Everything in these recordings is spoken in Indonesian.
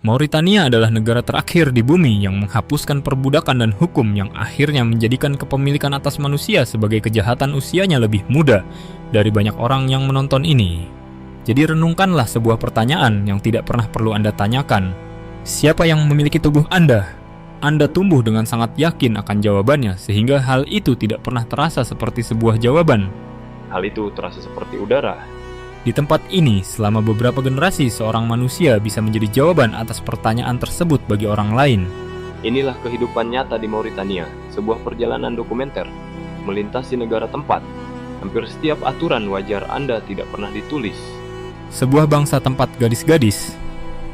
Mauritania adalah negara terakhir di bumi yang menghapuskan perbudakan dan hukum yang akhirnya menjadikan kepemilikan atas manusia sebagai kejahatan usianya lebih muda dari banyak orang yang menonton ini. Jadi renungkanlah sebuah pertanyaan yang tidak pernah perlu Anda tanyakan. Siapa yang memiliki tubuh Anda? Anda tumbuh dengan sangat yakin akan jawabannya sehingga hal itu tidak pernah terasa seperti sebuah jawaban. Hal itu terasa seperti udara. Di tempat ini, selama beberapa generasi seorang manusia bisa menjadi jawaban atas pertanyaan tersebut bagi orang lain. Inilah kehidupan nyata di Mauritania, sebuah perjalanan dokumenter, melintasi negara tempat. Hampir setiap aturan wajar Anda tidak pernah ditulis. Sebuah bangsa tempat gadis-gadis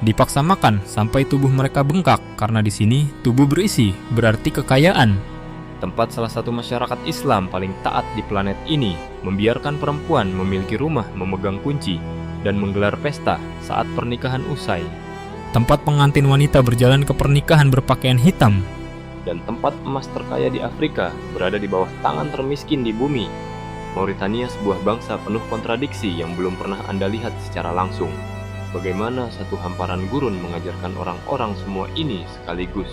dipaksa makan sampai tubuh mereka bengkak karena di sini tubuh berisi berarti kekayaan. Tempat salah satu masyarakat Islam paling taat di planet ini membiarkan perempuan memiliki rumah memegang kunci dan menggelar pesta saat pernikahan usai. Tempat pengantin wanita berjalan ke pernikahan berpakaian hitam. Dan tempat emas terkaya di Afrika berada di bawah tangan termiskin di bumi. Mauritania sebuah bangsa penuh kontradiksi yang belum pernah Anda lihat secara langsung. Bagaimana satu hamparan gurun mengajarkan orang-orang semua ini sekaligus.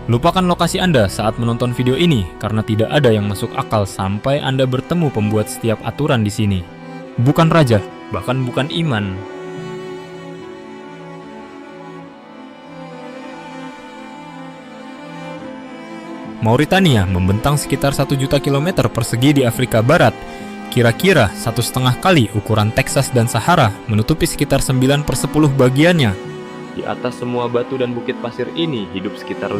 Lupakan lokasi Anda saat menonton video ini karena tidak ada yang masuk akal sampai Anda bertemu pembuat setiap aturan di sini. Bukan raja, bahkan bukan iman. Mauritania membentang sekitar 1 juta kilometer persegi di Afrika Barat. Kira-kira 1,5 kali ukuran Texas dan Sahara, menutupi sekitar 9/10 bagiannya. Di atas semua batu dan bukit pasir ini hidup sekitar 3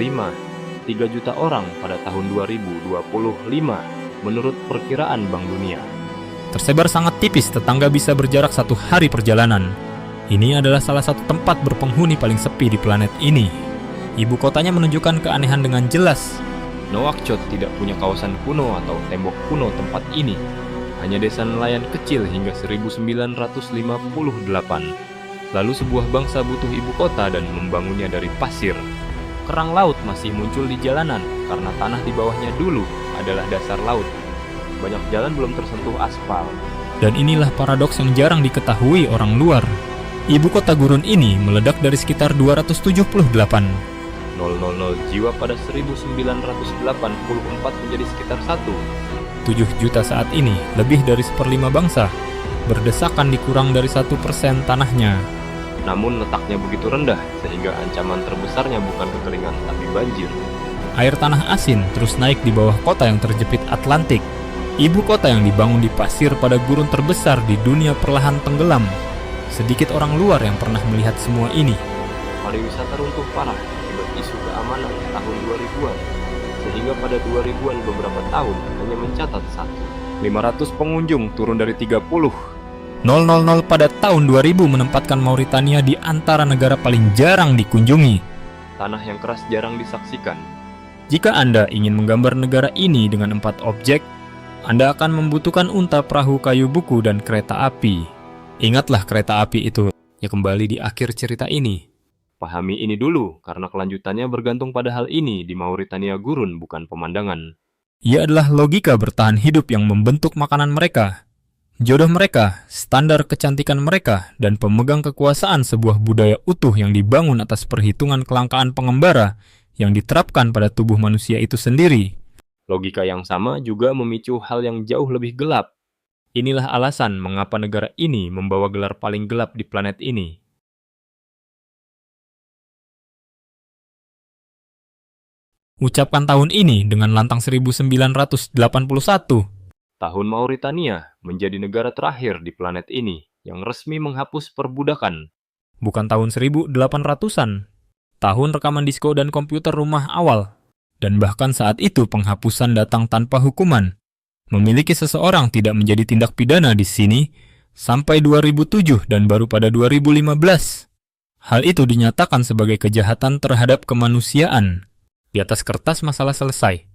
juta orang pada tahun 2025 menurut perkiraan Bank Dunia. Tersebar sangat tipis, tetangga bisa berjarak 1 hari perjalanan. Ini adalah salah satu tempat berpenghuni paling sepi di planet ini. Ibu kotanya menunjukkan keanehan dengan jelas. Nouakchott tidak punya kawasan kuno atau tembok kuno tempat ini. Hanya desa nelayan kecil hingga 1958. Lalu sebuah bangsa butuh ibu kota dan membangunnya dari pasir. Kerang laut masih muncul di jalanan karena tanah di bawahnya dulu adalah dasar laut. Banyak jalan belum tersentuh aspal. Dan inilah paradoks yang jarang diketahui orang luar. Ibu kota gurun ini meledak dari sekitar 278. 000 jiwa pada 1984 menjadi sekitar 7 juta saat ini, lebih dari 1/5 bangsa, berdesakan dikurang dari 1% tanahnya. Namun letaknya begitu rendah sehingga ancaman terbesarnya bukan kekeringan tapi banjir. Air tanah asin terus naik di bawah kota yang terjepit Atlantik. Ibu kota yang dibangun di pasir pada gurun terbesar di dunia perlahan tenggelam. Sedikit orang luar yang pernah melihat semua ini. Pariwisata runtuh parah akibat isu keamanan tahun 2000-an. Sehingga pada 2000-an beberapa tahun hanya mencatat 500 pengunjung turun dari 30. 000 pada tahun 2000 menempatkan Mauritania di antara negara paling jarang dikunjungi. Tanah yang keras jarang disaksikan. Jika Anda ingin menggambar negara ini dengan 4 objek, Anda akan membutuhkan unta, perahu, kayu buku, dan kereta api. Ingatlah kereta api itu yang kembali di akhir cerita ini. Pahami ini dulu, karena kelanjutannya bergantung pada hal ini di Mauritania gurun, bukan pemandangan. Ia adalah logika bertahan hidup yang membentuk makanan mereka, jodoh mereka, standar kecantikan mereka, dan pemegang kekuasaan sebuah budaya utuh yang dibangun atas perhitungan kelangkaan pengembara yang diterapkan pada tubuh manusia itu sendiri. Logika yang sama juga memicu hal yang jauh lebih gelap. Inilah alasan mengapa negara ini membawa gelar paling gelap di planet ini. Ucapkan tahun ini dengan lantang 1981. Tahun Mauritania menjadi negara terakhir di planet ini yang resmi menghapus perbudakan. Bukan tahun 1800-an. Tahun rekaman disko dan komputer rumah awal. Dan bahkan saat itu penghapusan datang tanpa hukuman. Memiliki seseorang tidak menjadi tindak pidana di sini sampai 2007 dan baru pada 2015. Hal itu dinyatakan sebagai kejahatan terhadap kemanusiaan. Di atas kertas masalah selesai.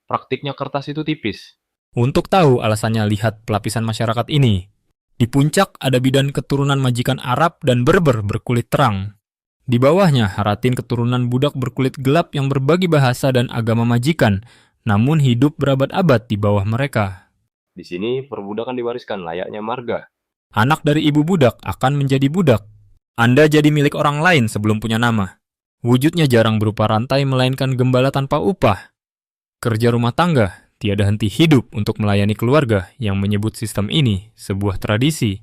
Praktiknya kertas itu tipis. Untuk tahu alasannya, lihat pelapisan masyarakat ini. Di puncak ada bidan keturunan majikan Arab dan Berber berkulit terang. Di bawahnya Haratin keturunan budak berkulit gelap yang berbagi bahasa dan agama majikan, namun hidup berabad-abad di bawah mereka. Di sini perbudakan diwariskan layaknya marga. Anak dari ibu budak akan menjadi budak. Anda jadi milik orang lain sebelum punya nama. Wujudnya jarang berupa rantai melainkan gembala tanpa upah. Kerja rumah tangga, tiada henti hidup untuk melayani keluarga yang menyebut sistem ini sebuah tradisi.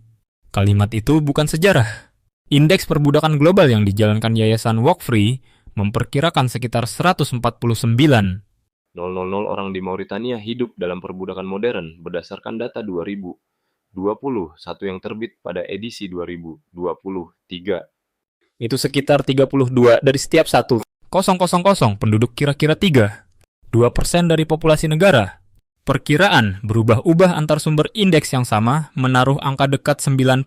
Kalimat itu bukan sejarah. Indeks perbudakan global yang dijalankan Yayasan Walk Free memperkirakan sekitar 149. 000 orang di Mauritania hidup dalam perbudakan modern berdasarkan data 2020, satu yang terbit pada edisi 2023. Itu sekitar 32 dari setiap 1,000 penduduk kira-kira 2% dari populasi negara. Perkiraan berubah-ubah antar sumber indeks yang sama menaruh angka dekat 90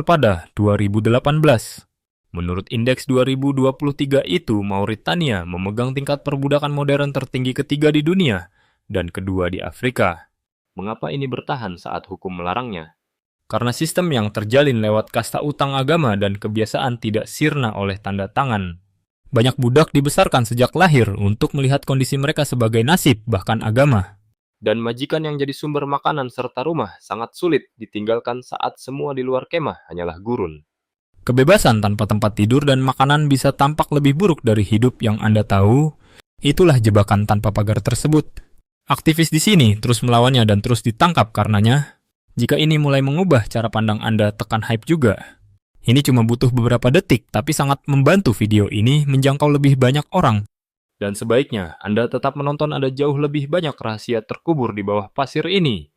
pada 2018. Menurut indeks 2023 itu, Mauritania memegang tingkat perbudakan modern tertinggi ketiga di dunia dan kedua di Afrika. Mengapa ini bertahan saat hukum melarangnya? Karena sistem yang terjalin lewat kasta utang agama dan kebiasaan tidak sirna oleh tanda tangan. Banyak budak dibesarkan sejak lahir untuk melihat kondisi mereka sebagai nasib, bahkan agama. Dan majikan yang jadi sumber makanan serta rumah sangat sulit ditinggalkan saat semua di luar kemah hanyalah gurun. Kebebasan tanpa tempat tidur dan makanan bisa tampak lebih buruk dari hidup yang Anda tahu. Itulah jebakan tanpa pagar tersebut. Aktivis di sini terus melawannya dan terus ditangkap karenanya. Jika ini mulai mengubah cara pandang Anda, tekan hype juga. Ini cuma butuh beberapa detik, tapi sangat membantu video ini menjangkau lebih banyak orang. Dan sebaiknya Anda tetap menonton, ada jauh lebih banyak rahasia terkubur di bawah pasir ini.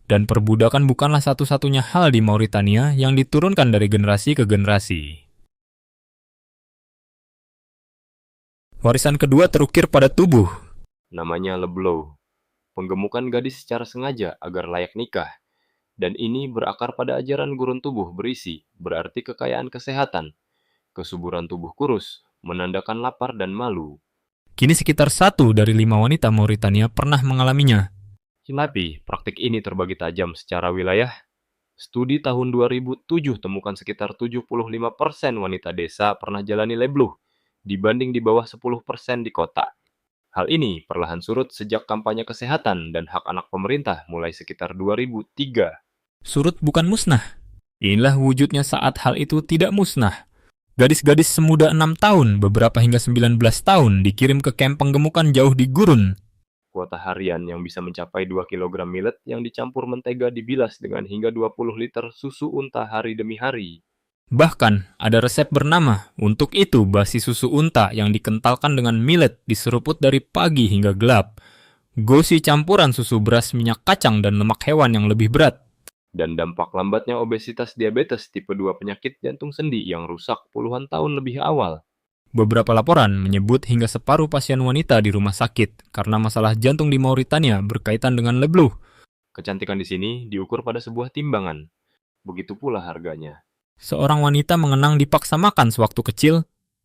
Dan perbudakan bukanlah satu-satunya hal di Mauritania yang diturunkan dari generasi ke generasi. Warisan kedua terukir pada tubuh. Namanya Leblow. Penggemukan gadis secara sengaja agar layak nikah. Dan ini berakar pada ajaran gurun tubuh berisi, berarti kekayaan kesehatan. Kesuburan tubuh kurus, menandakan lapar dan malu. Kini sekitar 1 dari 5 wanita Mauritania pernah mengalaminya. Tapi praktik ini terbagi tajam secara wilayah. Studi tahun 2007 temukan sekitar 75% wanita desa pernah jalani lebluh, dibanding di bawah 10% di kota. Hal ini perlahan surut sejak kampanye kesehatan dan hak anak pemerintah mulai sekitar 2003. Surut bukan musnah. Inilah wujudnya saat hal itu tidak musnah. Gadis-gadis semuda 6 tahun, beberapa hingga 19 tahun dikirim ke kamp penggemukan jauh di gurun. Kuota harian yang bisa mencapai 2 kg millet yang dicampur mentega dibilas dengan hingga 20 liter susu unta hari demi hari. Bahkan, ada resep bernama, untuk itu basi susu unta yang dikentalkan dengan millet diseruput dari pagi hingga gelap. Gosi campuran susu beras, minyak kacang, dan lemak hewan yang lebih berat. Dan dampak lambatnya obesitas, diabetes tipe 2, penyakit jantung sendi yang rusak puluhan tahun lebih awal. Beberapa laporan menyebut hingga separuh pasien wanita di rumah sakit karena masalah jantung di Mauritania berkaitan dengan lebluh. Kecantikan di sini diukur pada sebuah timbangan. Begitu pula harganya. Seorang wanita mengenang dipaksa makan sewaktu kecil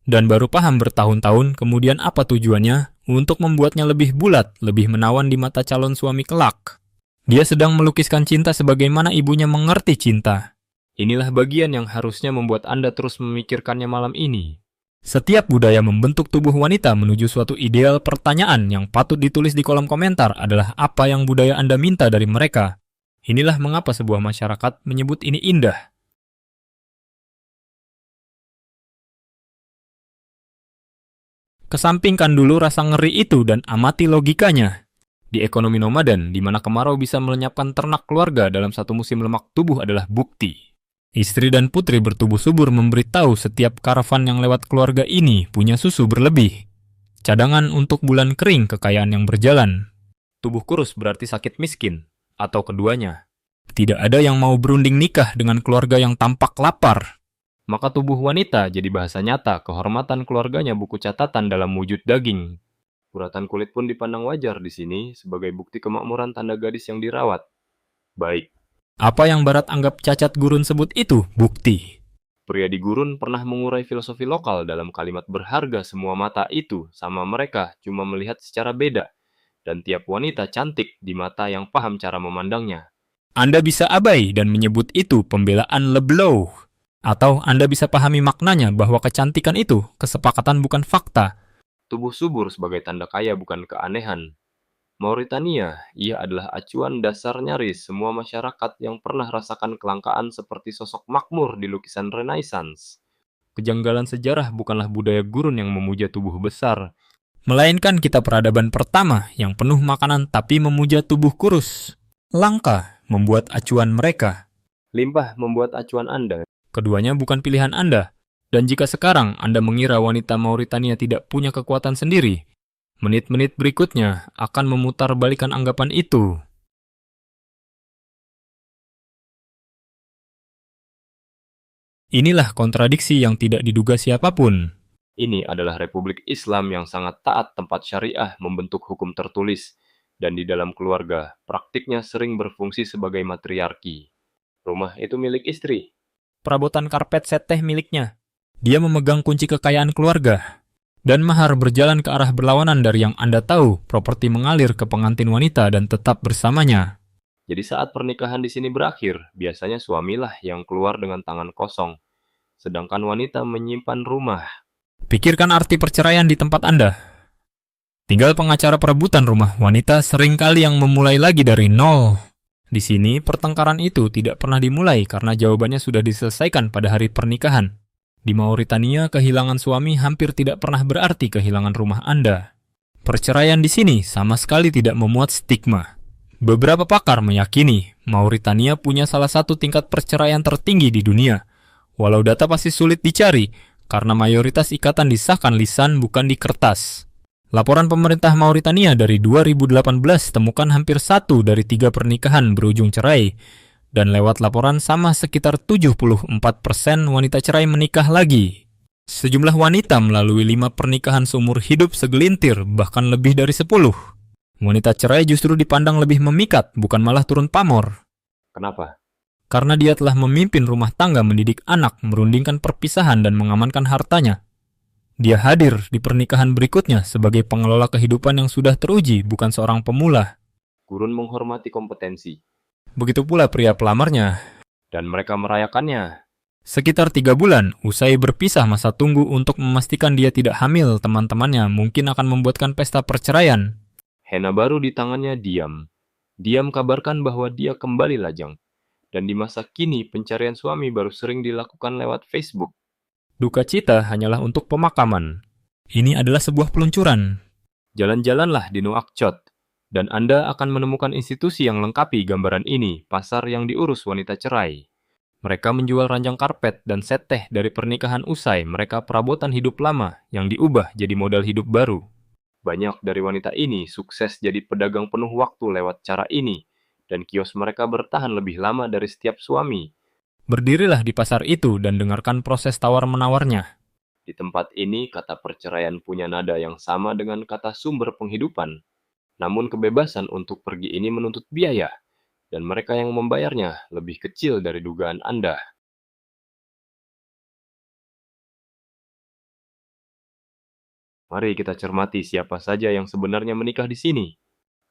dan baru paham bertahun-tahun kemudian apa tujuannya untuk membuatnya lebih bulat, lebih menawan di mata calon suami kelak. Dia sedang melukiskan cinta sebagaimana ibunya mengerti cinta. Inilah bagian yang harusnya membuat Anda terus memikirkannya malam ini. Setiap budaya membentuk tubuh wanita menuju suatu ideal. Pertanyaan yang patut ditulis di kolom komentar adalah apa yang budaya Anda minta dari mereka. Inilah mengapa sebuah masyarakat menyebut ini indah. Kesampingkan dulu rasa ngeri itu dan amati logikanya. Di ekonomi nomaden, di mana kemarau bisa melenyapkan ternak keluarga dalam satu musim, lemak tubuh adalah bukti. Istri dan putri bertubuh subur memberitahu setiap karavan yang lewat keluarga ini punya susu berlebih. Cadangan untuk bulan kering, kekayaan yang berjalan. Tubuh kurus berarti sakit miskin, atau keduanya. Tidak ada yang mau berunding nikah dengan keluarga yang tampak lapar. Maka tubuh wanita jadi bahasa nyata, kehormatan keluarganya buku catatan dalam wujud daging. Uratan kulit pun dipandang wajar di sini sebagai bukti kemakmuran tanda gadis yang dirawat. Baik. Apa yang Barat anggap cacat gurun sebut itu bukti. Pria di gurun pernah mengurai filosofi lokal dalam kalimat berharga, semua mata itu sama mereka, cuma melihat secara beda. Dan tiap wanita cantik di mata yang paham cara memandangnya. Anda bisa abai dan menyebut itu pembelaan Leblow. Atau Anda bisa pahami maknanya bahwa kecantikan itu kesepakatan bukan fakta. Tubuh subur sebagai tanda kaya bukan keanehan. Mauritania, ia adalah acuan dasar nyaris semua masyarakat yang pernah rasakan kelangkaan seperti sosok makmur di lukisan Renaissance. Kejanggalan sejarah bukanlah budaya gurun yang memuja tubuh besar, Melainkan kita peradaban pertama yang penuh makanan tapi memuja tubuh kurus. Langka membuat acuan mereka. limpah membuat acuan Anda. Keduanya bukan pilihan Anda. Dan jika sekarang Anda mengira wanita Mauritania tidak punya kekuatan sendiri, menit-menit berikutnya akan memutarbalikkan anggapan itu. Inilah kontradiksi yang tidak diduga siapapun. Ini adalah Republik Islam yang sangat taat tempat syariah membentuk hukum tertulis, dan di dalam keluarga, praktiknya sering berfungsi sebagai matriarki. Rumah itu milik istri. Perabotan karpet seteh miliknya. Dia memegang kunci kekayaan keluarga. Dan mahar berjalan ke arah berlawanan dari yang Anda tahu, properti mengalir ke pengantin wanita dan tetap bersamanya. Jadi saat pernikahan di sini berakhir, biasanya suamilah yang keluar dengan tangan kosong, sedangkan wanita menyimpan rumah. Pikirkan arti perceraian di tempat Anda. Tinggal pengacara perebutan rumah wanita seringkali yang memulai lagi dari nol. Di sini, pertengkaran itu tidak pernah dimulai karena jawabannya sudah diselesaikan pada hari pernikahan. Di Mauritania, kehilangan suami hampir tidak pernah berarti kehilangan rumah Anda. Perceraian di sini sama sekali tidak memuat stigma. Beberapa pakar meyakini Mauritania punya salah satu tingkat perceraian tertinggi di dunia. Walau data pasti sulit dicari, karena mayoritas ikatan disahkan lisan bukan di kertas. Laporan pemerintah Mauritania dari 2018 temukan hampir 1 dari 3 pernikahan berujung cerai, dan lewat laporan sama sekitar 74% wanita cerai menikah lagi. Sejumlah wanita melalui 5 pernikahan seumur hidup segelintir, bahkan lebih dari 10. Wanita cerai justru dipandang lebih memikat, bukan malah turun pamor. Kenapa? Karena dia telah memimpin rumah tangga, mendidik anak, merundingkan perpisahan, dan mengamankan hartanya. Dia hadir di pernikahan berikutnya sebagai pengelola kehidupan yang sudah teruji, bukan seorang pemula. Gurun menghormati kompetensi, Begitu pula pria pelamarnya. dan mereka merayakannya. Sekitar 3 bulan, usai berpisah masa tunggu untuk memastikan dia tidak hamil, teman-temannya mungkin akan membuatkan pesta perceraian. Henna baru di tangannya diam. Diam kabarkan bahwa dia kembali lajang. Dan di masa kini, pencarian suami baru sering dilakukan lewat Facebook. Duka cita hanyalah untuk pemakaman. Ini adalah sebuah peluncuran. Jalan-jalanlah di Nouakchott, dan Anda akan menemukan institusi yang lengkapi gambaran ini, pasar yang diurus wanita cerai. Mereka menjual ranjang karpet dan set teh dari pernikahan usai mereka perabotan hidup lama yang diubah jadi modal hidup baru. Banyak dari wanita ini sukses jadi pedagang penuh waktu lewat cara ini, dan kios mereka bertahan lebih lama dari setiap suami. Berdirilah di pasar itu dan dengarkan proses tawar-menawarnya. Di tempat ini, kata perceraian punya nada yang sama dengan kata sumber penghidupan. Namun kebebasan untuk pergi ini menuntut biaya, dan mereka yang membayarnya lebih kecil dari dugaan Anda. Mari kita cermati siapa saja yang sebenarnya menikah di sini.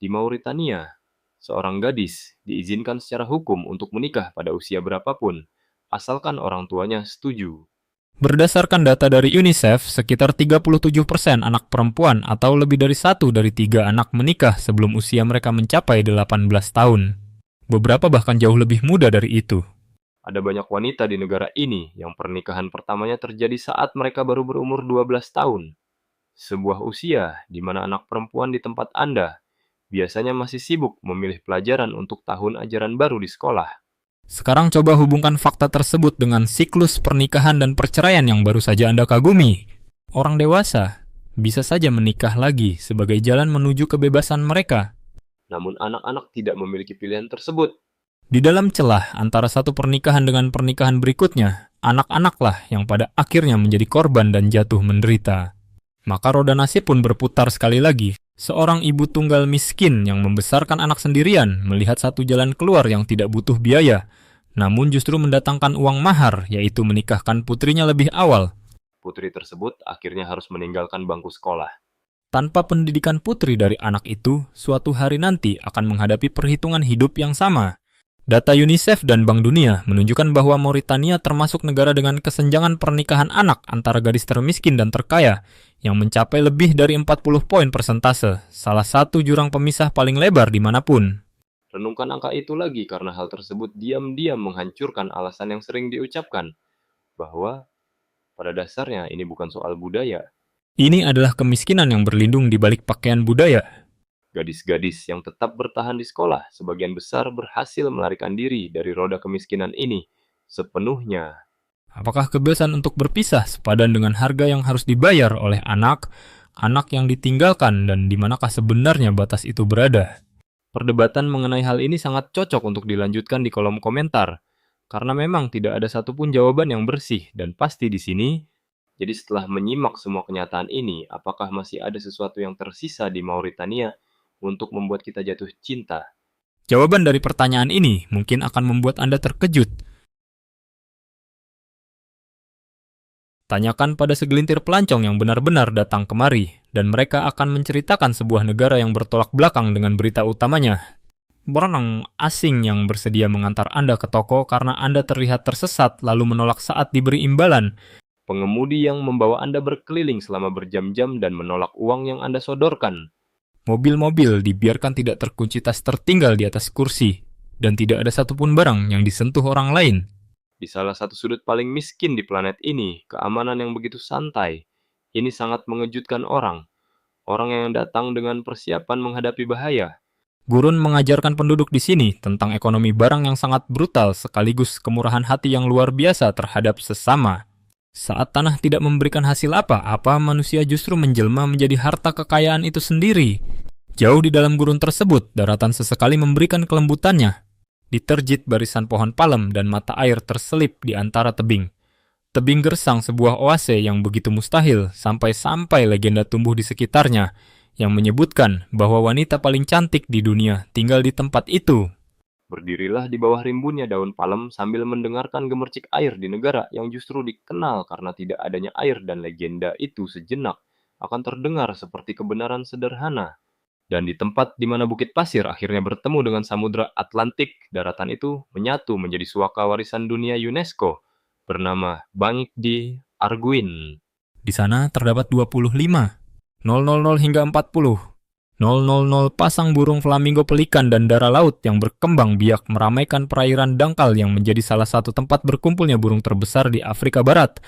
Di Mauritania, seorang gadis diizinkan secara hukum untuk menikah pada usia berapapun, asalkan orang tuanya setuju. Berdasarkan data dari UNICEF, sekitar 37% anak perempuan atau lebih dari 1 dari 3 anak menikah sebelum usia mereka mencapai 18 tahun. Beberapa bahkan jauh lebih muda dari itu. Ada banyak wanita di negara ini yang pernikahan pertamanya terjadi saat mereka baru berumur 12 tahun. Sebuah usia di mana anak perempuan di tempat Anda biasanya masih sibuk memilih pelajaran untuk tahun ajaran baru di sekolah. Sekarang coba hubungkan fakta tersebut dengan siklus pernikahan dan perceraian yang baru saja Anda kagumi. Orang dewasa bisa saja menikah lagi sebagai jalan menuju kebebasan mereka. Namun anak-anak tidak memiliki pilihan tersebut. Di dalam celah antara satu pernikahan dengan pernikahan berikutnya, anak-anaklah yang pada akhirnya menjadi korban dan jatuh menderita. Maka roda nasib pun berputar sekali lagi. Seorang ibu tunggal miskin yang membesarkan anak sendirian melihat satu jalan keluar yang tidak butuh biaya, namun justru mendatangkan uang mahar, yaitu menikahkan putrinya lebih awal. Putri tersebut akhirnya harus meninggalkan bangku sekolah. Tanpa pendidikan putri dari anak itu, suatu hari nanti akan menghadapi perhitungan hidup yang sama. Data UNICEF dan Bank Dunia menunjukkan bahwa Mauritania termasuk negara dengan kesenjangan pernikahan anak antara gadis termiskin dan terkaya yang mencapai lebih dari 40 poin persentase, salah satu jurang pemisah paling lebar dimanapun. Renungkan angka itu lagi karena hal tersebut diam-diam menghancurkan alasan yang sering diucapkan, bahwa pada dasarnya ini bukan soal budaya. Ini adalah kemiskinan yang berlindung di balik pakaian budaya. Gadis-gadis yang tetap bertahan di sekolah sebagian besar berhasil melarikan diri dari roda kemiskinan ini sepenuhnya. Apakah kebebasan untuk berpisah sepadan dengan harga yang harus dibayar oleh anak yang ditinggalkan, dan di manakah sebenarnya batas itu berada? Perdebatan mengenai hal ini sangat cocok untuk dilanjutkan di kolom komentar, karena memang tidak ada satupun jawaban yang bersih dan pasti di sini. Jadi setelah menyimak semua kenyataan ini, apakah masih ada sesuatu yang tersisa di Mauritania untuk membuat kita jatuh cinta? Jawaban dari pertanyaan ini mungkin akan membuat Anda terkejut. Tanyakan pada segelintir pelancong yang benar-benar datang kemari, dan mereka akan menceritakan sebuah negara yang bertolak belakang dengan berita utamanya. Orang asing yang bersedia mengantar Anda ke toko karena Anda terlihat tersesat lalu menolak saat diberi imbalan. Pengemudi yang membawa Anda berkeliling selama berjam-jam dan menolak uang yang Anda sodorkan. Mobil-mobil dibiarkan tidak terkunci tas tertinggal di atas kursi, dan tidak ada satupun barang yang disentuh orang lain. Di salah satu sudut paling miskin di planet ini, keamanan yang begitu santai. Ini sangat mengejutkan orang. Orang yang datang dengan persiapan menghadapi bahaya. Gurun mengajarkan penduduk di sini tentang ekonomi barang yang sangat brutal sekaligus kemurahan hati yang luar biasa terhadap sesama. Saat tanah tidak memberikan hasil apa-apa, manusia justru menjelma menjadi harta kekayaan itu sendiri. Jauh di dalam gurun tersebut, daratan sesekali memberikan kelembutannya. Diterjit barisan pohon palem dan mata air terselip di antara tebing. Tebing gersang sebuah oase yang begitu mustahil sampai-sampai legenda tumbuh di sekitarnya yang menyebutkan bahwa wanita paling cantik di dunia tinggal di tempat itu. Berdirilah di bawah rimbunnya daun palem sambil mendengarkan gemercik air di negara yang justru dikenal karena tidak adanya air, dan legenda itu sejenak akan terdengar seperti kebenaran sederhana. Dan di tempat di mana bukit pasir akhirnya bertemu dengan samudra Atlantik, daratan itu menyatu menjadi suaka warisan dunia UNESCO bernama Bank di Arguin. Di sana terdapat 25, 000 hingga 40, 000 pasang burung flamingo pelikan dan dara laut yang berkembang biak meramaikan perairan dangkal yang menjadi salah satu tempat berkumpulnya burung terbesar di Afrika Barat,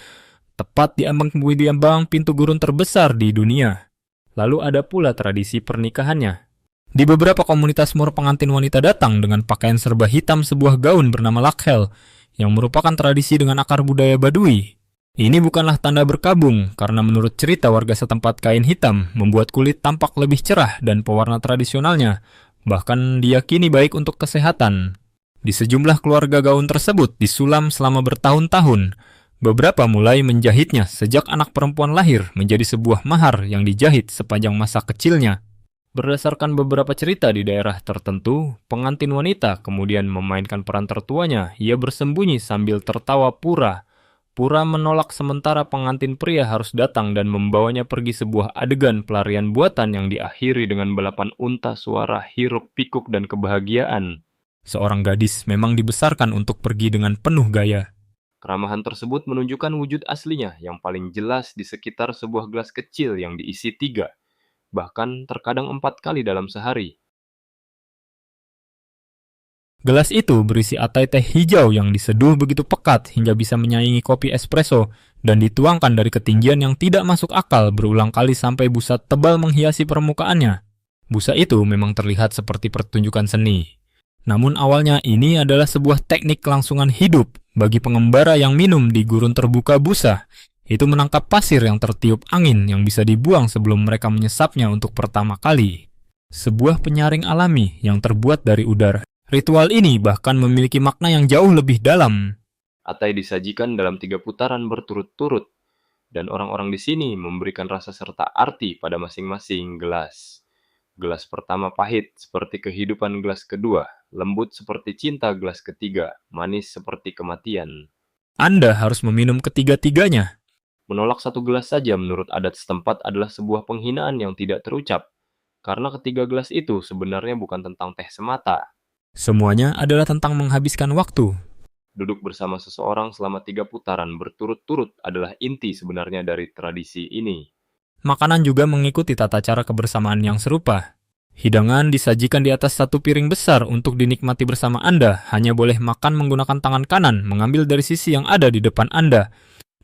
tepat di ambang pintu gurun terbesar di dunia. Lalu ada pula tradisi pernikahannya. Di beberapa komunitas Moor, pengantin wanita datang dengan pakaian serba hitam sebuah gaun bernama lakhel, yang merupakan tradisi dengan akar budaya Badui. Ini bukanlah tanda berkabung, karena menurut cerita warga setempat kain hitam membuat kulit tampak lebih cerah dan pewarna tradisionalnya, bahkan diyakini baik untuk kesehatan. Di sejumlah keluarga gaun tersebut disulam selama bertahun-tahun. Beberapa mulai menjahitnya sejak anak perempuan lahir menjadi sebuah mahar yang dijahit sepanjang masa kecilnya. Berdasarkan beberapa cerita di daerah tertentu, pengantin wanita kemudian memainkan peran tertuanya. Ia bersembunyi sambil tertawa pura. Pura menolak sementara pengantin pria harus datang dan membawanya pergi sebuah adegan pelarian buatan yang diakhiri dengan balapan unta, suara hiruk pikuk dan kebahagiaan. Seorang gadis memang dibesarkan untuk pergi dengan penuh gaya. Keramahan tersebut menunjukkan wujud aslinya yang paling jelas di sekitar sebuah gelas kecil yang diisi 3, bahkan terkadang 4 kali dalam sehari. Gelas itu berisi atai teh hijau yang diseduh begitu pekat hingga bisa menyaingi kopi espresso dan dituangkan dari ketinggian yang tidak masuk akal berulang kali sampai busa tebal menghiasi permukaannya. Busa itu memang terlihat seperti pertunjukan seni. Namun awalnya ini adalah sebuah teknik kelangsungan hidup bagi pengembara yang minum di gurun terbuka busa. Itu menangkap pasir yang tertiup angin yang bisa dibuang sebelum mereka menyesapnya untuk pertama kali. Sebuah penyaring alami yang terbuat dari udara. Ritual ini bahkan memiliki makna yang jauh lebih dalam. Atai disajikan dalam 3 putaran berturut-turut, dan orang-orang di sini memberikan rasa serta arti pada masing-masing gelas. Gelas pertama pahit seperti kehidupan gelas kedua, lembut seperti cinta gelas ketiga, manis seperti kematian. Anda harus meminum ketiga-tiganya. Menolak satu gelas saja menurut adat setempat adalah sebuah penghinaan yang tidak terucap, karena ketiga gelas itu sebenarnya bukan tentang teh semata. Semuanya adalah tentang menghabiskan waktu. Duduk bersama seseorang selama 3 putaran berturut-turut adalah inti sebenarnya dari tradisi ini. Makanan juga mengikuti tata cara kebersamaan yang serupa. Hidangan disajikan di atas satu piring besar untuk dinikmati bersama Anda. Hanya boleh makan menggunakan tangan kanan, mengambil dari sisi yang ada di depan Anda.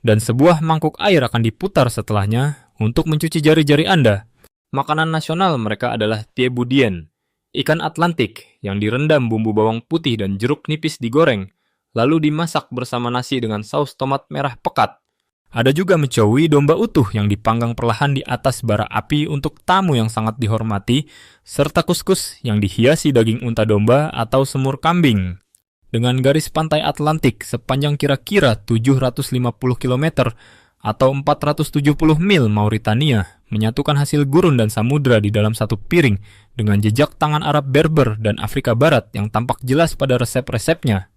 Dan sebuah mangkuk air akan diputar setelahnya untuk mencuci jari-jari Anda. Makanan nasional mereka adalah tie budien, ikan Atlantik yang direndam bumbu bawang putih dan jeruk nipis digoreng, lalu dimasak bersama nasi dengan saus tomat merah pekat. Ada juga mecowi, domba utuh yang dipanggang perlahan di atas bara api untuk tamu yang sangat dihormati, serta kuskus yang dihiasi daging unta domba atau semur kambing. Dengan garis pantai Atlantik sepanjang kira-kira 750 km atau 470 mil Mauritania, menyatukan hasil gurun dan samudra di dalam satu piring dengan jejak tangan Arab Berber dan Afrika Barat yang tampak jelas pada resep-resepnya.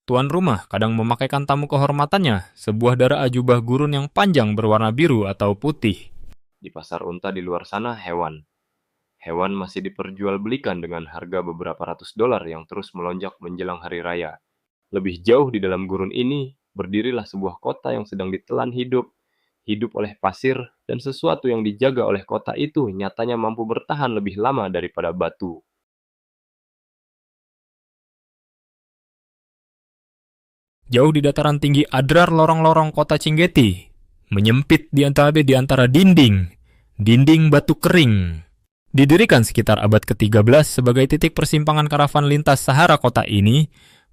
Tuan rumah kadang memakaikan tamu kehormatannya sebuah dara ajubah gurun yang panjang berwarna biru atau putih. Di pasar unta di luar sana hewan. Hewan masih diperjualbelikan dengan harga beberapa ratus dolar yang terus melonjak menjelang hari raya. Lebih jauh di dalam gurun ini, berdirilah sebuah kota yang sedang ditelan hidup oleh pasir, dan sesuatu yang dijaga oleh kota itu nyatanya mampu bertahan lebih lama daripada batu. Jauh di dataran tinggi Adrar, lorong-lorong kota Chinguetti menyempit di antara dinding batu kering. Didirikan sekitar abad ke-13 sebagai titik persimpangan karavan lintas Sahara, kota ini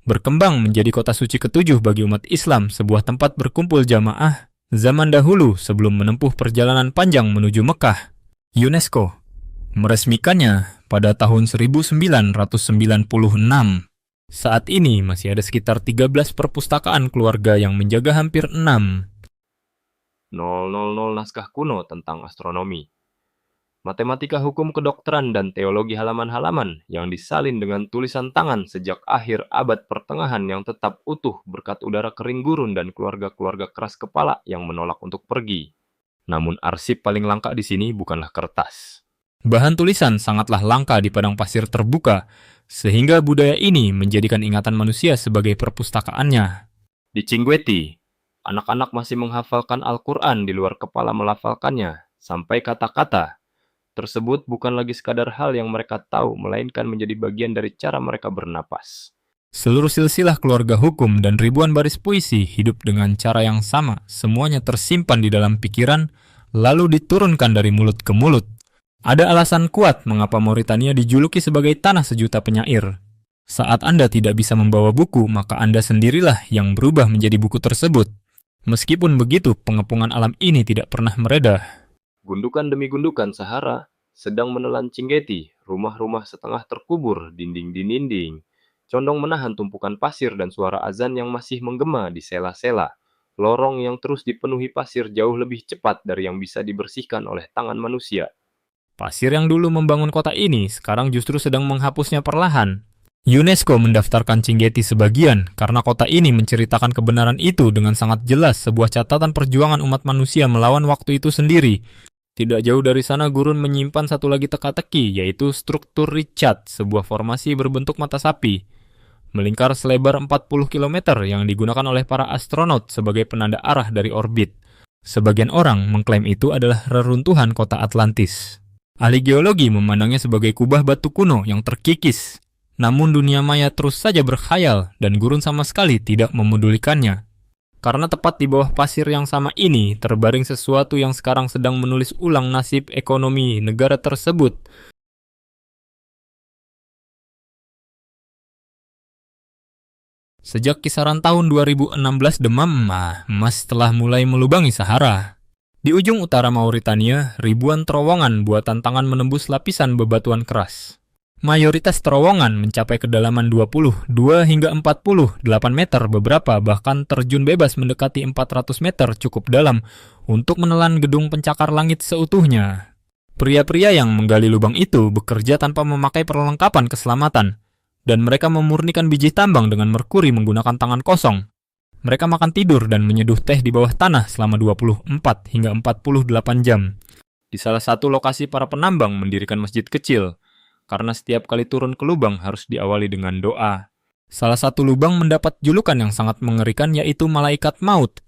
berkembang menjadi kota suci ke-7 bagi umat Islam, sebuah tempat berkumpul jamaah zaman dahulu sebelum menempuh perjalanan panjang menuju Mekah. UNESCO meresmikannya pada tahun 1996. Saat ini masih ada sekitar 13 perpustakaan keluarga yang menjaga hampir 6,000 naskah kuno tentang astronomi, matematika, hukum kedokteran, dan teologi halaman-halaman yang disalin dengan tulisan tangan sejak akhir abad pertengahan yang tetap utuh berkat udara kering gurun dan keluarga-keluarga keras kepala yang menolak untuk pergi. Namun arsip paling langka di sini bukanlah kertas. Bahan tulisan sangatlah langka di padang pasir terbuka, sehingga budaya ini menjadikan ingatan manusia sebagai perpustakaannya. Di Chinguetti, anak-anak masih menghafalkan Al-Quran di luar kepala melafalkannya, sampai kata-kata tersebut bukan lagi sekadar hal yang mereka tahu, melainkan menjadi bagian dari cara mereka bernapas. Seluruh silsilah keluarga hukum dan ribuan baris puisi hidup dengan cara yang sama, semuanya tersimpan di dalam pikiran, lalu diturunkan dari mulut ke mulut. Ada alasan kuat mengapa Mauritania dijuluki sebagai tanah sejuta penyair. Saat Anda tidak bisa membawa buku, maka Anda sendirilah yang berubah menjadi buku tersebut. Meskipun begitu, pengepungan alam ini tidak pernah meredah. Gundukan demi gundukan Sahara sedang menelan Chinguetti, rumah-rumah setengah terkubur, dinding-dinding, condong menahan tumpukan pasir dan suara azan yang masih menggema di sela-sela. Lorong yang terus dipenuhi pasir jauh lebih cepat dari yang bisa dibersihkan oleh tangan manusia. Pasir yang dulu membangun kota ini sekarang justru sedang menghapusnya perlahan. UNESCO mendaftarkan Chinguetti sebagian karena kota ini menceritakan kebenaran itu dengan sangat jelas, sebuah catatan perjuangan umat manusia melawan waktu itu sendiri. Tidak jauh dari sana gurun menyimpan satu lagi teka-teki, yaitu struktur Richat, sebuah formasi berbentuk mata sapi, melingkar selebar 40 km yang digunakan oleh para astronot sebagai penanda arah dari orbit. Sebagian orang mengklaim itu adalah reruntuhan kota Atlantis. Ahli geologi memandangnya sebagai kubah batu kuno yang terkikis. Namun dunia maya terus saja berkhayal dan gurun sama sekali tidak memedulikannya. Karena tepat di bawah pasir yang sama ini terbaring sesuatu yang sekarang sedang menulis ulang nasib ekonomi negara tersebut. Sejak kisaran tahun 2016 demam emas telah mulai melubangi Sahara. Di ujung utara Mauritania, ribuan terowongan buatan tangan menembus lapisan bebatuan keras. Mayoritas terowongan mencapai kedalaman 22 hingga 48 meter, beberapa bahkan terjun bebas mendekati 400 meter cukup dalam untuk menelan gedung pencakar langit seutuhnya. Pria-pria yang menggali lubang itu bekerja tanpa memakai perlengkapan keselamatan, dan mereka memurnikan biji tambang dengan merkuri menggunakan tangan kosong. Mereka makan tidur dan menyeduh teh di bawah tanah selama 24 hingga 48 jam. Di salah satu lokasi para penambang mendirikan masjid kecil, karena setiap kali turun ke lubang harus diawali dengan doa. Salah satu lubang mendapat julukan yang sangat mengerikan yaitu malaikat maut.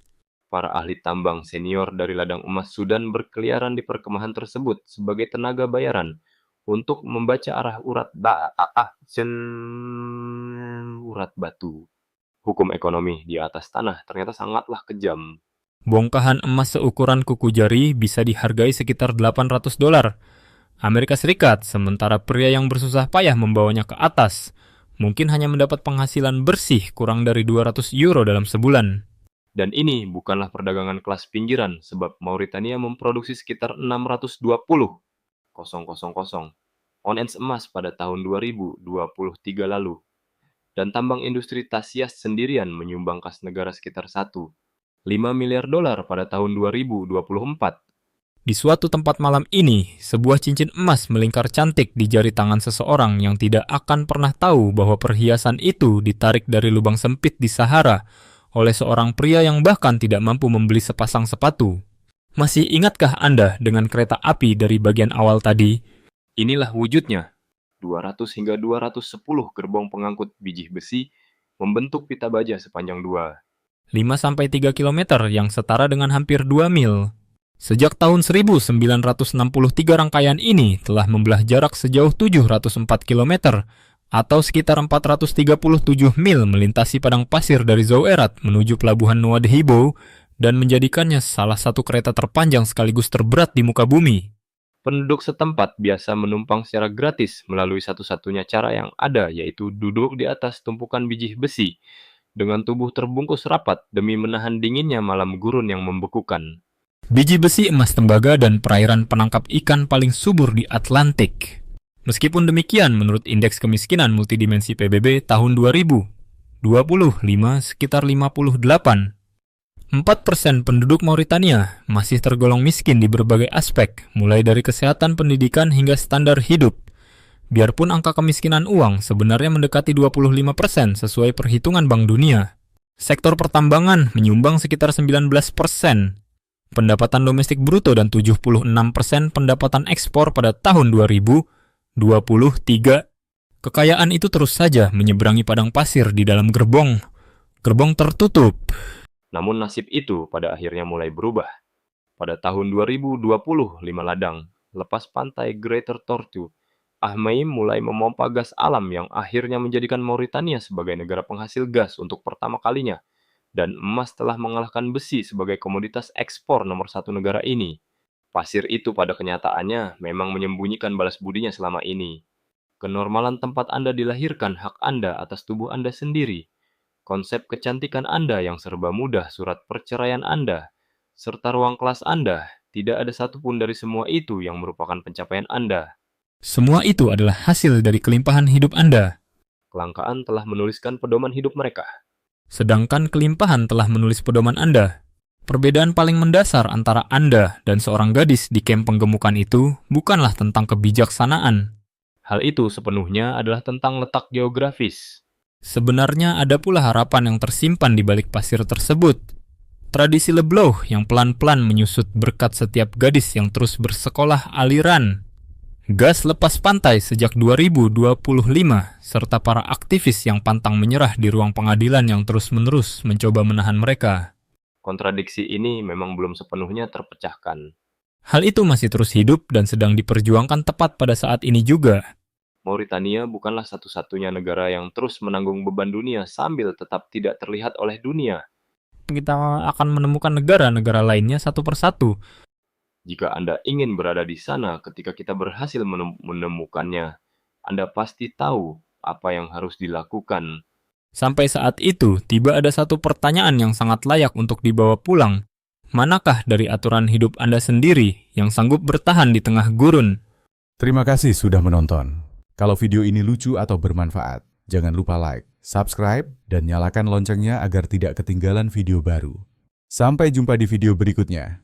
Para ahli tambang senior dari ladang emas Sudan berkeliaran di perkemahan tersebut sebagai tenaga bayaran untuk membaca arah urat batu. Hukum ekonomi di atas tanah ternyata sangatlah kejam. Bongkahan emas seukuran kuku jari bisa dihargai sekitar $800 Amerika Serikat, sementara pria yang bersusah payah membawanya ke atas mungkin hanya mendapat penghasilan bersih kurang dari €200 dalam sebulan. Dan ini bukanlah perdagangan kelas pinggiran, sebab Mauritania memproduksi sekitar 620,000 ons emas pada tahun 2023 lalu. Dan tambang industri Tasiast sendirian menyumbang kas negara sekitar $1,5 miliar pada tahun 2024. Di suatu tempat malam ini, sebuah cincin emas melingkar cantik di jari tangan seseorang yang tidak akan pernah tahu bahwa perhiasan itu ditarik dari lubang sempit di Sahara oleh seorang pria yang bahkan tidak mampu membeli sepasang sepatu. Masih ingatkah Anda dengan kereta api dari bagian awal tadi? Inilah wujudnya. 200 hingga 210 gerbong pengangkut biji besi membentuk pita baja sepanjang 5-3 km yang setara dengan hampir 2 mil. Sejak tahun 1963 rangkaian ini telah membelah jarak sejauh 704 km atau sekitar 437 mil melintasi padang pasir dari Zouerat menuju pelabuhan Nouadhibou dan menjadikannya salah satu kereta terpanjang sekaligus terberat di muka bumi. Penduduk setempat biasa menumpang secara gratis melalui satu-satunya cara yang ada, yaitu duduk di atas tumpukan biji besi dengan tubuh terbungkus rapat demi menahan dinginnya malam gurun yang membekukan. Biji besi emas tembaga dan perairan penangkap ikan paling subur di Atlantik. Meskipun demikian, menurut Indeks Kemiskinan Multidimensi PBB tahun 2025 sekitar 4% penduduk Mauritania masih tergolong miskin di berbagai aspek, mulai dari kesehatan, pendidikan, hingga standar hidup. Biarpun angka kemiskinan uang sebenarnya mendekati 25% sesuai perhitungan Bank Dunia. Sektor pertambangan menyumbang sekitar 19%. Pendapatan domestik bruto dan 76% pendapatan ekspor pada tahun 2023. Kekayaan itu terus saja menyeberangi padang pasir di dalam gerbong tertutup. Namun nasib itu pada akhirnya mulai berubah. Pada tahun 2020, 5 ladang lepas pantai Greater Tortue, Ahmeyim mulai memompa gas alam yang akhirnya menjadikan Mauritania sebagai negara penghasil gas untuk pertama kalinya. Dan emas telah mengalahkan besi sebagai komoditas ekspor nomor 1 negara ini. Pasir itu pada kenyataannya memang menyembunyikan balas budinya selama ini. Kenormalan tempat Anda dilahirkan hak Anda atas tubuh Anda sendiri. Konsep kecantikan Anda yang serba mudah, surat perceraian Anda, serta ruang kelas Anda, tidak ada satupun dari semua itu yang merupakan pencapaian Anda. Semua itu adalah hasil dari kelimpahan hidup Anda. Kelangkaan telah menuliskan pedoman hidup mereka. Sedangkan kelimpahan telah menulis pedoman Anda. Perbedaan paling mendasar antara Anda dan seorang gadis di kamp penggemukan itu bukanlah tentang kebijaksanaan. Hal itu sepenuhnya adalah tentang letak geografis. Sebenarnya ada pula harapan yang tersimpan di balik pasir tersebut. Tradisi Lebloh yang pelan-pelan menyusut berkat setiap gadis yang terus bersekolah aliran. Gas lepas pantai sejak 2025, serta para aktivis yang pantang menyerah di ruang pengadilan yang terus-menerus mencoba menahan mereka. Kontradiksi ini memang belum sepenuhnya terpecahkan. Hal itu masih terus hidup dan sedang diperjuangkan tepat pada saat ini juga. Mauritania bukanlah satu-satunya negara yang terus menanggung beban dunia sambil tetap tidak terlihat oleh dunia. Kita akan menemukan negara-negara lainnya satu persatu. Jika Anda ingin berada di sana ketika kita berhasil menemukannya, Anda pasti tahu apa yang harus dilakukan. Sampai saat itu, tiba ada satu pertanyaan yang sangat layak untuk dibawa pulang. Manakah dari aturan hidup Anda sendiri yang sanggup bertahan di tengah gurun? Terima kasih sudah menonton. Kalau video ini lucu atau bermanfaat, jangan lupa like, subscribe, dan nyalakan loncengnya agar tidak ketinggalan video baru. Sampai jumpa di video berikutnya.